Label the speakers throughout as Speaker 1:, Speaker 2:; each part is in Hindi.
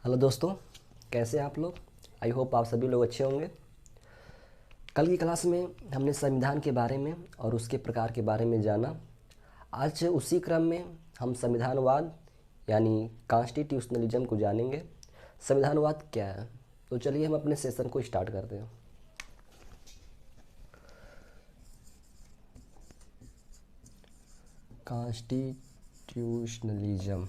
Speaker 1: हेलो दोस्तों, कैसे हैं आप लोग। आई होप आप सभी लोग अच्छे होंगे। कल की क्लास में हमने संविधान के बारे में और उसके प्रकार के बारे में जाना। आज उसी क्रम में हम संविधानवाद यानी कॉन्स्टिट्यूशनलिज्म को जानेंगे। संविधानवाद क्या है, तो चलिए हम अपने सेशन को स्टार्ट करते हैं। कॉन्स्टिट्यूशनलिज्म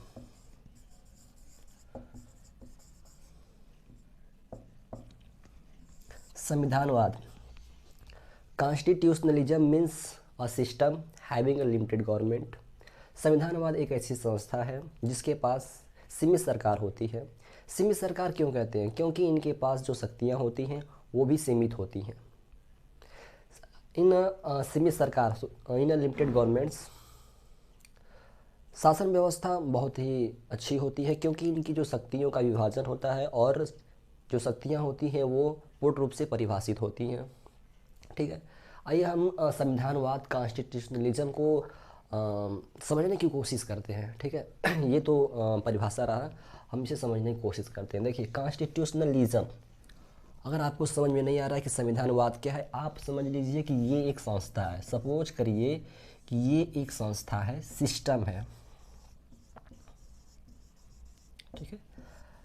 Speaker 1: संविधानवाद। Constitutionalism means a system having a limited government. संविधानवाद एक ऐसी संस्था है जिसके पास सीमित सरकार होती है। सीमित सरकार क्यों कहते हैं? क्योंकि इनके पास जो शक्तियाँ होती हैं वो भी सीमित होती हैं। इन सीमित सरकार इन लिमिटेड गवर्नमेंट्स शासन व्यवस्था बहुत ही अच्छी होती है, क्योंकि इनकी जो शक्तियों का विभाजन होता है और जो शक्तियाँ होती हैं वो पूर्ण रूप से परिभाषित होती हैं। ठीक है, आइए हम संविधानवाद कॉन्स्टिट्यूशनलिज्म को समझने की कोशिश करते हैं। ठीक है ये तो परिभाषा रहा, हम इसे समझने की कोशिश करते हैं। देखिए, कॉन्स्टिट्यूशनलिज्म, अगर आपको समझ में नहीं आ रहा है कि संविधानवाद क्या है, आप समझ लीजिए कि ये एक संस्था है। सपोज करिए कि ये एक संस्था है, सिस्टम है। ठीक है,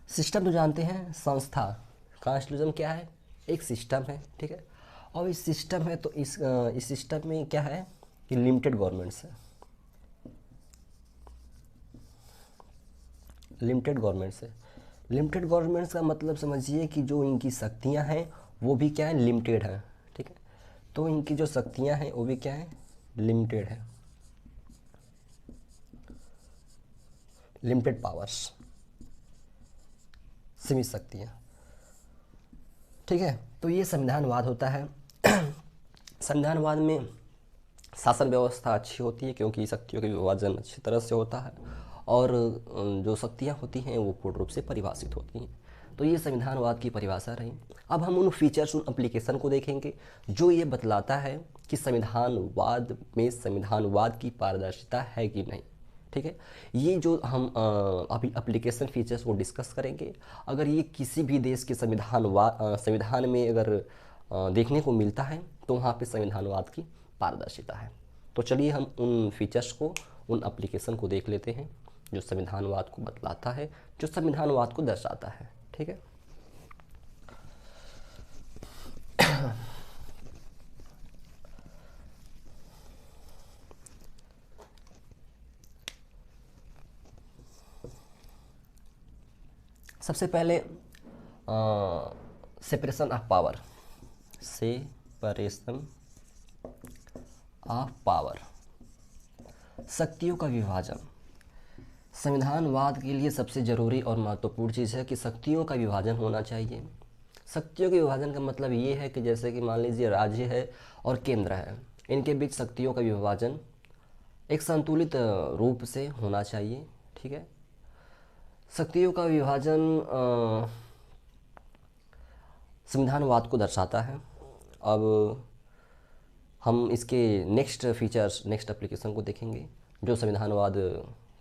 Speaker 1: सिस्टम तो जानते हैं, संस्था। कॉन्स्टिट्यूशन क्या है? एक सिस्टम है। ठीक है, और इस सिस्टम है तो इस सिस्टम में क्या है कि लिमिटेड गवर्नमेंट्स है। लिमिटेड गवर्नमेंट्स है। लिमिटेड गवर्नमेंट्स का मतलब समझिए कि जो इनकी शक्तियां हैं वो भी क्या है, लिमिटेड है। ठीक है, तो इनकी जो शक्तियां हैं वो भी क्या है, लिमिटेड है। लिमिटेड पावर्स, सीमित शक्तियाँ। ठीक है, तो ये संविधानवाद होता है। संविधानवाद में शासन व्यवस्था अच्छी होती है क्योंकि शक्तियों का विभाजन अच्छी तरह से होता है और जो शक्तियाँ होती हैं वो पूर्ण रूप से परिभाषित होती हैं। तो ये संविधानवाद की परिभाषा रही। अब हम उन फीचर्स, उन एप्लीकेशन को देखेंगे जो ये बतलाता है कि संविधानवाद में संविधानवाद की पारदर्शिता है कि नहीं। ठीक है, ये जो हम अभी एप्लीकेशन फीचर्स को डिस्कस करेंगे। अगर ये किसी भी देश के संविधान में अगर देखने को मिलता है तो वहाँ पे संविधानवाद की पारदर्शिता है। तो चलिए हम उन फीचर्स को, उन एप्लीकेशन को देख लेते हैं जो संविधानवाद को बतलाता है, जो संविधानवाद को दर्शाता है। ठीक है, सबसे पहले separation of power. Separation of power, शक्तियों का विभाजन। संविधानवाद के लिए सबसे ज़रूरी और महत्वपूर्ण चीज़ है कि शक्तियों का विभाजन होना चाहिए। शक्तियों के विभाजन का मतलब ये है कि जैसे कि मान लीजिए राज्य है और केंद्र है, इनके बीच शक्तियों का विभाजन एक संतुलित रूप से होना चाहिए। ठीक है, शक्तियों का विभाजन संविधानवाद को दर्शाता है। अब हम इसके नेक्स्ट फीचर्स, नेक्स्ट एप्लीकेशन को देखेंगे जो संविधानवाद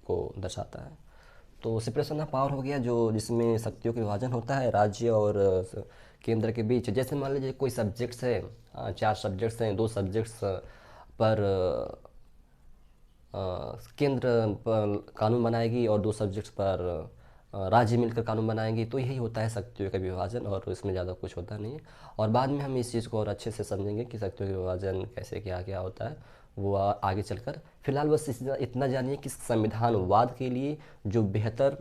Speaker 1: को दर्शाता है। तो सेपरेशन ऑफ पावर हो गया, जो जिसमें शक्तियों का विभाजन होता है राज्य और केंद्र के बीच। जैसे मान लीजिए कोई सब्जेक्ट्स है, 4 सब्जेक्ट्स हैं, 2 सब्जेक्ट्स पर केंद्र पर कानून बनाएगी और 2 सब्जेक्ट्स पर राज्य मिलकर कानून बनाएंगे। तो यही होता है शक्तियों का विभाजन, और इसमें ज़्यादा कुछ होता नहीं है। और बाद में हम इस चीज़ को और अच्छे से समझेंगे कि शक्तियों का विभाजन कैसे क्या क्या होता है, वो आगे चलकर। फिलहाल बस इतना जानिए कि संविधानवाद के लिए जो बेहतर,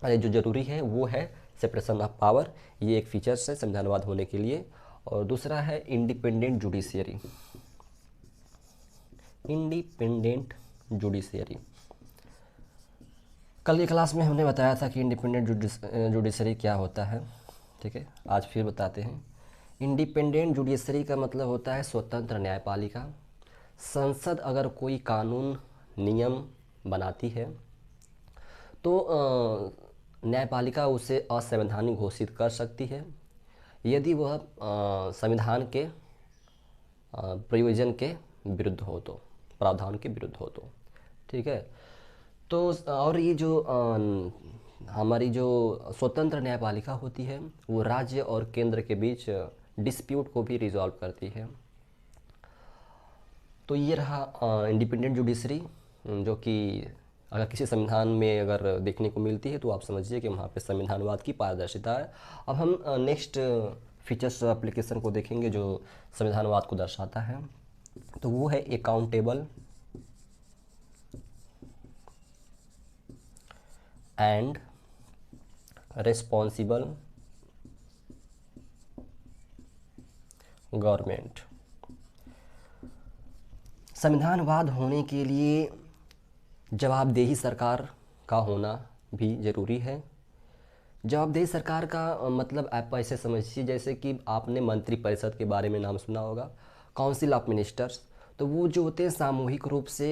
Speaker 1: जो ज़रूरी है वो है सेपरेशन ऑफ पावर। ये एक फीचर्स है संविधानवाद होने के लिए। और दूसरा है इंडिपेंडेंट जुडिशियरी। इंडिपेंडेंट जुडिशियरी, कल की क्लास में हमने बताया था कि इंडिपेंडेंट जुडिशरी क्या होता है। ठीक है, आज फिर बताते हैं। इंडिपेंडेंट जुडिशरी का मतलब होता है स्वतंत्र न्यायपालिका। संसद अगर कोई कानून, नियम बनाती है तो न्यायपालिका उसे असंवैधानिक घोषित कर सकती है यदि वह संविधान के प्रयोजन के विरुद्ध हो तो, प्रावधान के विरुद्ध हो तो। ठीक है, तो और ये जो हमारी जो स्वतंत्र न्यायपालिका होती है वो राज्य और केंद्र के बीच डिस्प्यूट को भी रिजॉल्व करती है। तो ये रहा इंडिपेंडेंट जुडिशरी, जो कि अगर किसी संविधान में अगर देखने को मिलती है तो आप समझिए कि वहाँ पे संविधानवाद की पारदर्शिता है। अब हम नेक्स्ट फीचर्स एप्लीकेशन को देखेंगे जो संविधानवाद को दर्शाता है। तो वो है अकाउंटेबल एंड रिस्पॉन्सिबल गवर्नमेंट। संविधानवाद होने के लिए जवाबदेही सरकार का होना भी ज़रूरी है। जवाबदेही सरकार का मतलब आप ऐसे समझिए जैसे कि आपने मंत्रिपरिषद के बारे में नाम सुना होगा, काउंसिल ऑफ मिनिस्टर्स। तो वो जो होते हैं सामूहिक रूप से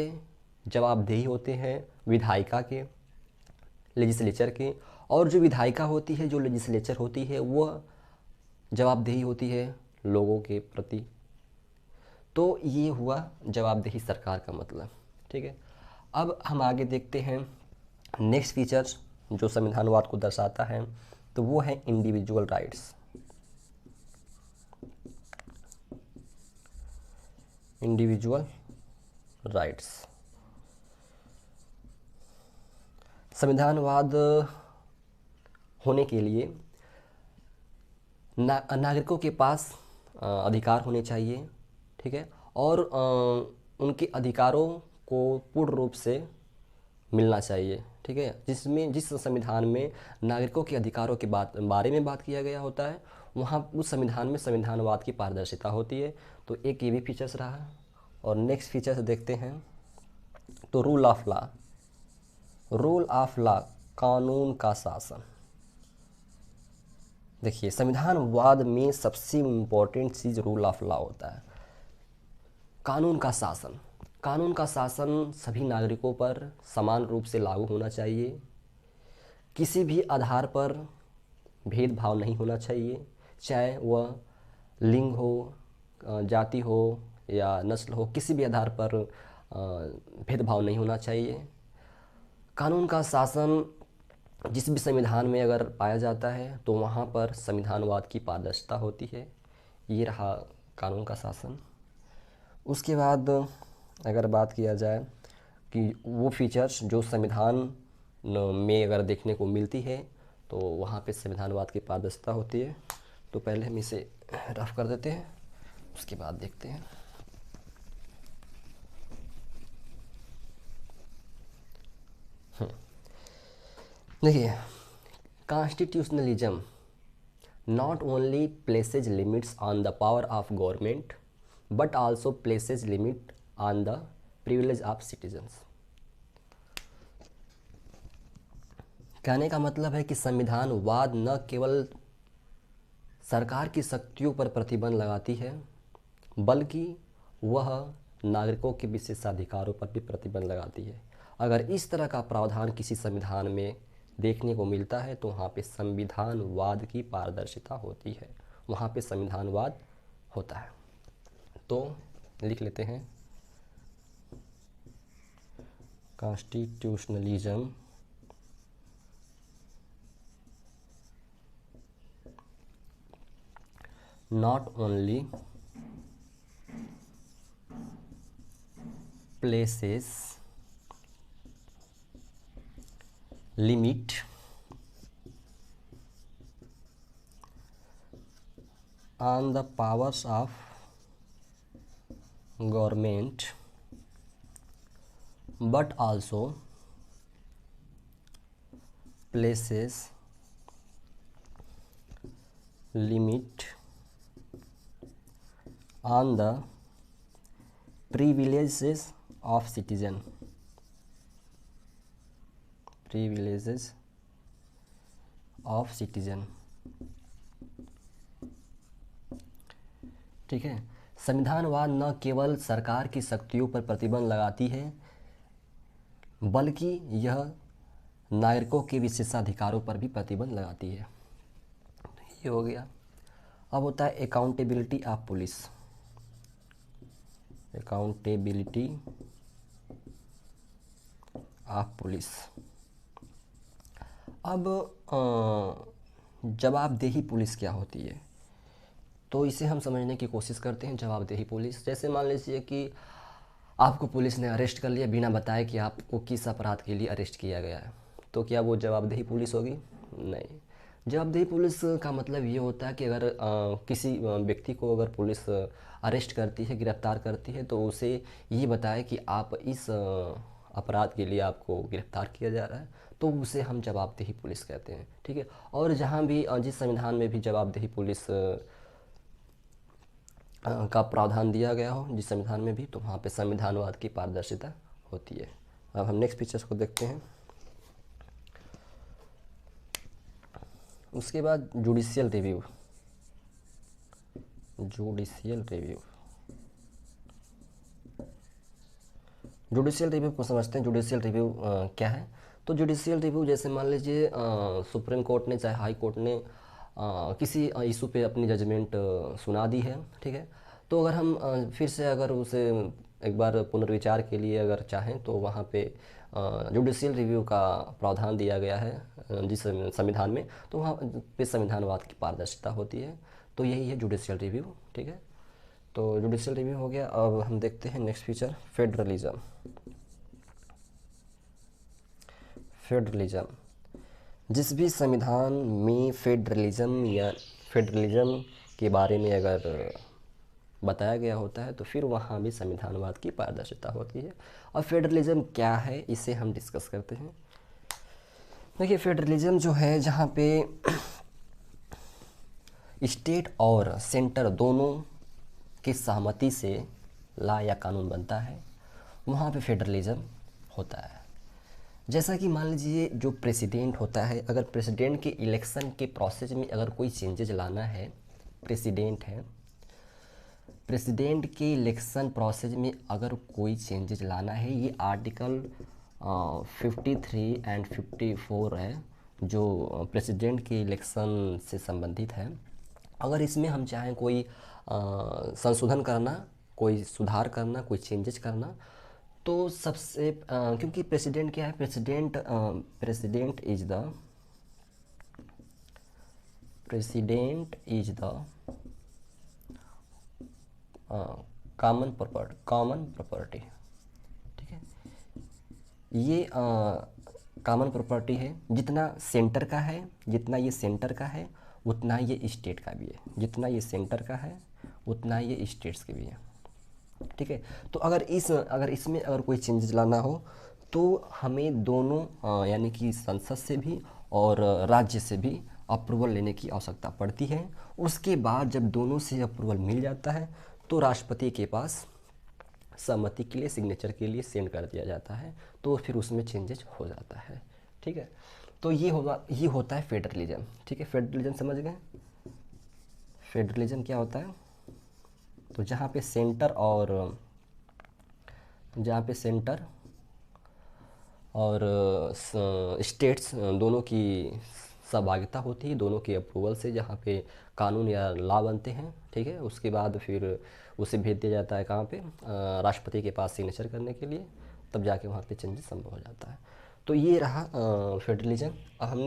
Speaker 1: जवाबदेही होते हैं विधायिका के, लेजिस्लेचर के, और जो विधायिका होती है, जो लेजिस्लेचर होती है, वो जवाबदेही होती है लोगों के प्रति। तो ये हुआ जवाबदेही सरकार का मतलब। ठीक है, अब हम आगे देखते हैं नेक्स्ट फीचर्स जो संविधानवाद को दर्शाता है। तो वो है इंडिविजुअल राइट्स। Individual rights. संविधानवाद होने के लिए नागरिकों के पास अधिकार होने चाहिए। ठीक है, और उनके अधिकारों को पूर्ण रूप से मिलना चाहिए। ठीक है, जिस संविधान में नागरिकों के अधिकारों के बारे में बात किया गया होता है, वहाँ उस संविधान में संविधानवाद की पारदर्शिता होती है। तो एक ये भी फीचर्स रहा। और नेक्स्ट फीचर्स देखते हैं। तो rule of law. Rule of law, कानून का शासन। देखिए, संविधानवाद में सबसे important cheese rule of law होता है, कानून का शासन। कानून का शासन सभी नागरिकों पर समान रूप से लागू होना चाहिए। किसी भी आधार पर भेदभाव नहीं होना चाहिए, चाहे वह लिंग हो, जाति हो या नस्ल हो, किसी भी आधार पर भेदभाव नहीं होना चाहिए। कानून का शासन जिस भी संविधान में अगर पाया जाता है तो वहाँ पर संविधानवाद की पारदर्शिता होती है। ये रहा कानून का शासन। उसके बाद अगर बात किया जाए कि वो फीचर्स जो संविधान में अगर देखने को मिलती है तो वहाँ पे संविधानवाद की पारदर्शिता होती है। तो पहले हम इसे रफ कर देते हैं, उसके बाद देखते हैं। देखिए, constitutionalism not only places limits on the power of government but also places limit on the privilege of citizens। कहने का मतलब है कि संविधानवाद न केवल सरकार की शक्तियों पर प्रतिबंध लगाती है बल्कि वह नागरिकों के विशेषाधिकारों पर भी प्रतिबंध लगाती है। अगर इस तरह का प्रावधान किसी संविधान में देखने को मिलता है तो वहाँ पे संविधानवाद की पारदर्शिता होती है, वहाँ पे संविधानवाद होता है। तो लिख लेते हैं, constitutionalism not only places limit on the powers of government but also places limit on the privileges of citizen। privileges of citizen। ठीक है, संविधानवाद न केवल सरकार की शक्तियों पर प्रतिबंध लगाती है बल्कि यह नागरिकों के विशेषाधिकारों पर भी प्रतिबंध लगाती है। ये हो गया। अब होता है accountability of police. Accountability of police. अब जवाबदेही पुलिस क्या होती है, तो इसे हम समझने की कोशिश करते हैं। जवाबदेही पुलिस, जैसे मान लीजिए कि आपको पुलिस ने अरेस्ट कर लिया बिना बताए कि आपको किस अपराध के लिए अरेस्ट किया गया है, तो क्या वो जवाबदेही पुलिस होगी? नहीं। जवाबदेही पुलिस का मतलब ये होता है कि अगर किसी व्यक्ति को अगर पुलिस अरेस्ट करती है, गिरफ्तार करती है, तो उसे ये बताए कि आप इस अपराध के लिए आपको गिरफ्तार किया जा रहा है, तो उसे हम जवाबदेही पुलिस कहते हैं। ठीक है। और जहाँ भी जिस संविधान में भी जवाबदेही पुलिस का प्रावधान दिया गया हो जिस संविधान में भी, तो वहाँ पे संविधानवाद की पारदर्शिता होती है। अब हम नेक्स्ट पिक्चर्स को देखते हैं। उसके बाद judicial review. Judicial review, judicial review को समझते हैं। जुडिशियल रिव्यू क्या है? तो जुडिशियल रिव्यू, जैसे मान लीजिए सुप्रीम कोर्ट ने चाहे हाई कोर्ट ने किसी इशू पे अपनी जजमेंट सुना दी है, ठीक है। तो अगर हम फिर से अगर उसे एक बार पुनर्विचार के लिए अगर चाहें, तो वहाँ पे जुडिशियल रिव्यू का प्रावधान दिया गया है जिस संविधान में, तो वहाँ पे संविधानवाद की पारदर्शिता होती है। तो यही है जुडिशियल रिव्यू, ठीक है। तो जुडिशियल रिव्यू हो गया। अब हम देखते हैं नेक्स्ट फीचर, फेडरलिज्म। फेडरलिज्म, जिस भी संविधान में फेडरलिज्म या फेडरलिज्म के बारे में अगर बताया गया होता है, तो फिर वहाँ भी संविधानवाद की पारदर्शिता होती है। और फेडरलिज्म क्या है, इसे हम डिस्कस करते हैं। देखिए, फेडरलिज्म जो है, जहाँ पे स्टेट और सेंटर दोनों की सहमति से ला या कानून बनता है, वहाँ पे फेडरलिज्म होता है। जैसा कि मान लीजिए जो प्रेसिडेंट होता है, अगर प्रेसिडेंट के इलेक्शन के प्रोसेस में अगर कोई चेंजेज लाना है, प्रेसिडेंट है, प्रेसिडेंट के इलेक्शन प्रोसेस में अगर कोई चेंजेज लाना है, ये आर्टिकल 53 एंड 54 है जो प्रेसिडेंट के इलेक्शन से संबंधित है। अगर इसमें हम चाहें कोई संशोधन करना, कोई सुधार करना, कोई चेंजेस करना, तो सबसे क्योंकि प्रेसिडेंट क्या है, president is the common property, ठीक है। ये कॉमन प्रॉपर्टी है, जितना सेंटर का है, जितना ये सेंटर का है उतना ये स्टेट का भी है, जितना ये सेंटर का है उतना ये स्टेट्स के भी है, ठीक है। तो अगर इसमें अगर कोई चेंजेस लाना हो, तो हमें दोनों यानी कि संसद से भी और राज्य से भी अप्रूवल लेने की आवश्यकता पड़ती है। उसके बाद जब दोनों से अप्रूवल मिल जाता है, तो राष्ट्रपति के पास सहमति के लिए, सिग्नेचर के लिए सेंड कर दिया जाता है, तो फिर उसमें चेंजेस हो जाता है, ठीक है। तो ये होता है फेडरलिज्म, ठीक है। फेडरलिज्म समझ गए? फेडरलिज्म क्या होता है? तो जहाँ पे सेंटर और स्टेट्स दोनों की सहभागिता होती है, दोनों के अप्रूवल से जहाँ पे कानून या लॉ बनते हैं, ठीक है। उसके बाद फिर उसे भेज दिया जाता है कहाँ पे, राष्ट्रपति के पास सिग्नेचर करने के लिए, तब जाके वहाँ पे चेंजेस संभव हो जाता है। तो ये रहा फेडरलिज्म। अब हमने